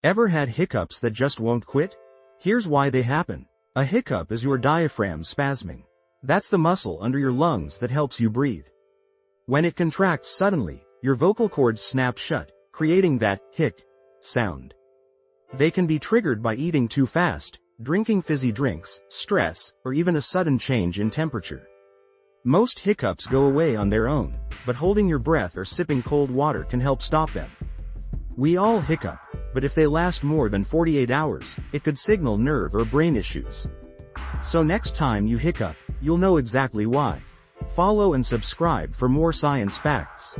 Ever had hiccups that just won't quit? Here's why they happen. A hiccup is your diaphragm spasming. That's the muscle under your lungs that helps you breathe. When it contracts suddenly, your vocal cords snap shut, creating that hic sound. They can be triggered by eating too fast, drinking fizzy drinks, stress, or even a sudden change in temperature. Most hiccups go away on their own, but holding your breath or sipping cold water can help stop them. We all hiccup, but if they last more than 48 hours, it could signal nerve or brain issues. So next time you hiccup, you'll know exactly why. Follow and subscribe for more science facts.